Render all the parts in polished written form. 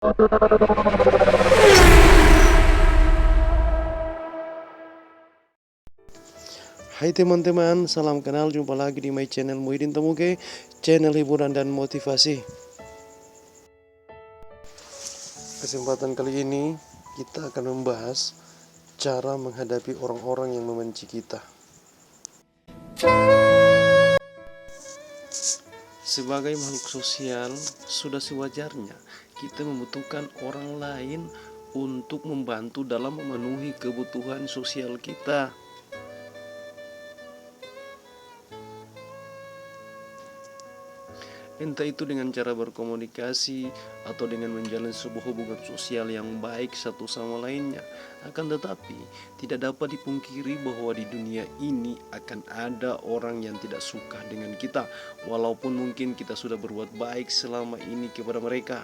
Hai teman-teman, salam kenal, jumpa lagi di my channel Muhyiddin Temuge, channel hiburan dan motivasi. Kesempatan kali ini kita akan membahas cara menghadapi orang-orang yang membenci kita. Sebagai makhluk sosial, sudah sewajarnya kita membutuhkan orang lain untuk membantu dalam memenuhi kebutuhan sosial kita. Entah itu dengan cara berkomunikasi atau dengan menjalin sebuah hubungan sosial yang baik satu sama lainnya. Akan tetapi, tidak dapat dipungkiri bahwa di dunia ini akan ada orang yang tidak suka dengan kita, walaupun mungkin kita sudah berbuat baik selama ini kepada mereka.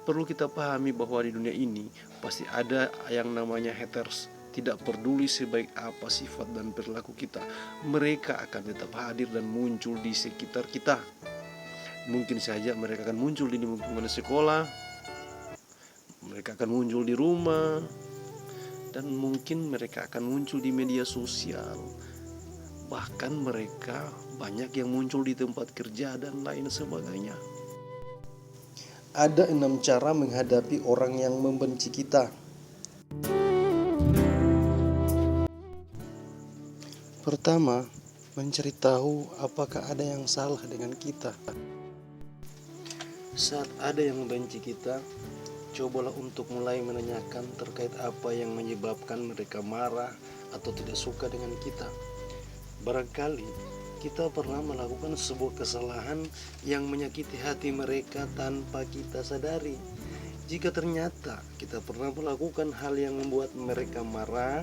Perlu kita pahami bahwa di dunia ini pasti ada yang namanya haters. Tidak peduli sebaik apa sifat dan perilaku kita, mereka akan tetap hadir dan muncul di sekitar kita. Mungkin saja mereka akan muncul di lingkungan sekolah, mereka akan muncul di rumah, dan mungkin mereka akan muncul di media sosial. Bahkan mereka banyak yang muncul di tempat kerja dan lain sebagainya. Ada 6 cara menghadapi orang yang membenci kita. Pertama, mencari tahu apakah ada yang salah dengan kita. Saat ada yang membenci kita, cobalah untuk mulai menanyakan terkait apa yang menyebabkan mereka marah atau tidak suka dengan kita. Barangkali kita pernah melakukan sebuah kesalahan yang menyakiti hati mereka tanpa kita sadari. Jika ternyata kita pernah melakukan hal yang membuat mereka marah,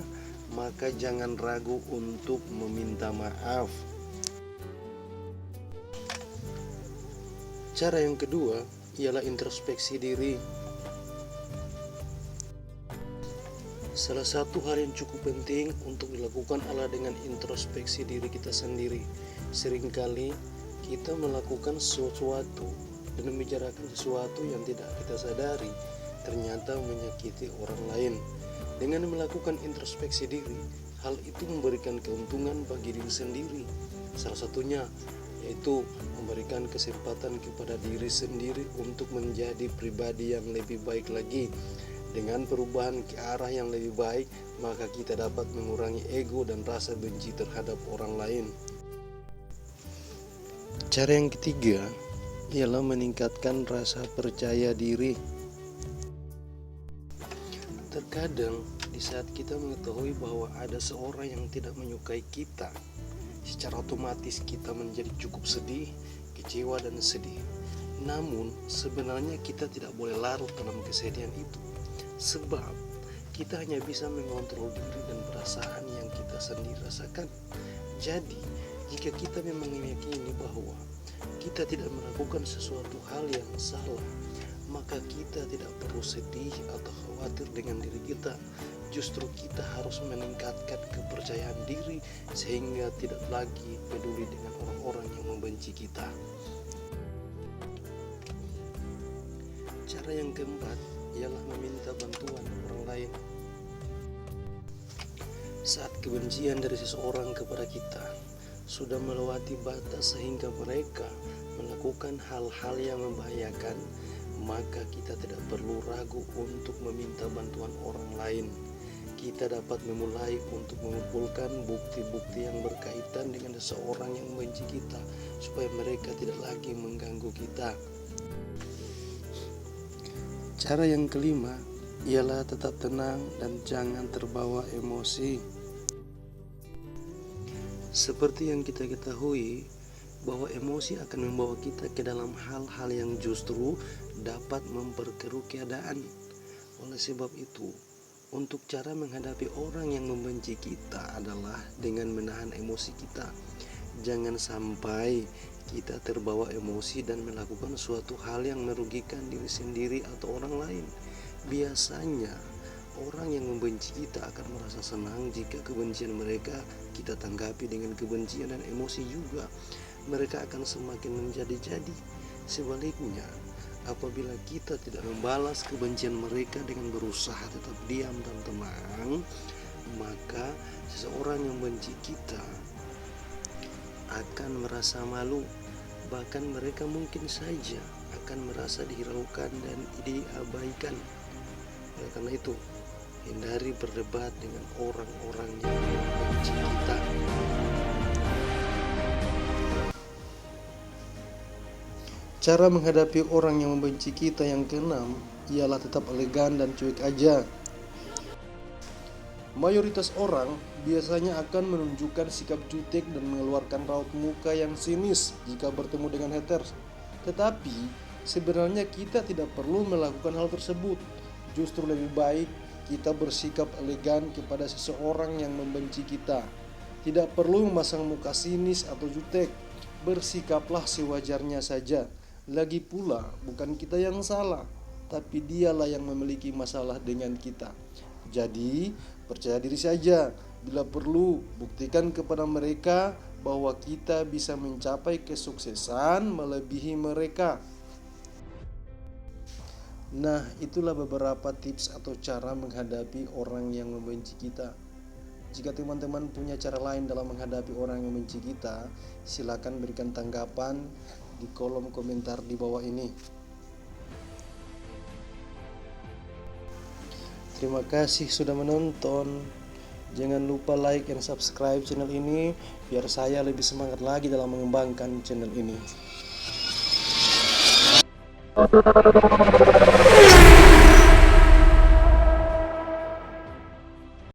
maka jangan ragu untuk meminta maaf. Cara yang kedua ialah introspeksi diri. Salah satu hal yang cukup penting untuk dilakukan adalah dengan introspeksi diri kita sendiri. Seringkali kita melakukan sesuatu dan membicarakan sesuatu yang tidak kita sadari ternyata menyakiti orang lain. Dengan melakukan introspeksi diri, hal itu memberikan keuntungan bagi diri sendiri. Salah satunya yaitu memberikan kesempatan kepada diri sendiri untuk menjadi pribadi yang lebih baik lagi. Dengan perubahan ke arah yang lebih baik, maka kita dapat mengurangi ego dan rasa benci terhadap orang lain. Cara yang ketiga ialah meningkatkan rasa percaya diri. Terkadang di saat kita mengetahui bahwa ada seorang yang tidak menyukai kita, secara otomatis kita menjadi cukup sedih, kecewa dan sedih. Namun sebenarnya kita tidak boleh larut dalam kesedihan itu, sebab kita hanya bisa mengontrol diri dan perasaan yang kita sendiri rasakan. Jadi jika kita memang meyakini bahwa kita tidak melakukan sesuatu hal yang salah, maka kita tidak perlu sedih atau khawatir dengan diri kita. Justru kita harus meningkatkan kepercayaan diri sehingga tidak lagi peduli dengan orang-orang yang membenci kita. Cara yang keempat ialah meminta bantuan orang lain. Saat kebencian dari seseorang kepada kita sudah melewati batas sehingga mereka melakukan hal-hal yang membahayakan, maka kita tidak perlu ragu untuk meminta bantuan orang lain. Kita dapat memulai untuk mengumpulkan bukti-bukti yang berkaitan dengan seseorang yang membenci kita, supaya mereka tidak lagi mengganggu kita. Cara yang kelima ialah tetap tenang dan jangan terbawa emosi. Seperti yang kita ketahui, bahwa emosi akan membawa kita ke dalam hal-hal yang justru dapat memperkeruh keadaan. Oleh sebab itu, untuk cara menghadapi orang yang membenci kita adalah dengan menahan emosi kita. Jangan sampai kita terbawa emosi dan melakukan suatu hal yang merugikan diri sendiri atau orang lain. Biasanya orang yang membenci kita akan merasa senang jika kebencian mereka kita tanggapi dengan kebencian dan emosi juga. Mereka akan semakin menjadi-jadi. Sebaliknya, apabila kita tidak membalas kebencian mereka dengan berusaha tetap diam dan tenang, maka seseorang yang benci kita akan merasa malu. Bahkan mereka mungkin saja akan merasa dihiraukan dan diabaikan. Oleh karena itu, hindari berdebat dengan orang-orang yang membenci kita. Cara menghadapi orang yang membenci kita yang keenam ialah tetap elegan dan cuek aja. Mayoritas orang biasanya akan menunjukkan sikap jutek dan mengeluarkan raut muka yang sinis jika bertemu dengan haters. Tetapi sebenarnya kita tidak perlu melakukan hal tersebut. Justru lebih baik kita bersikap elegan kepada seseorang yang membenci kita. Tidak perlu memasang muka sinis atau jutek. Bersikaplah sewajarnya saja. Lagi pula bukan kita yang salah, tapi dialah yang memiliki masalah dengan kita. Jadi percaya diri saja. Bila perlu, buktikan kepada mereka bahwa kita bisa mencapai kesuksesan melebihi mereka. Nah, itulah beberapa tips atau cara menghadapi orang yang membenci kita. Jika teman-teman punya cara lain dalam menghadapi orang yang membenci kita, silakan berikan tanggapan di kolom komentar di bawah ini. Terima kasih sudah menonton. Jangan lupa like dan subscribe channel ini biar saya lebih semangat lagi dalam mengembangkan channel ini.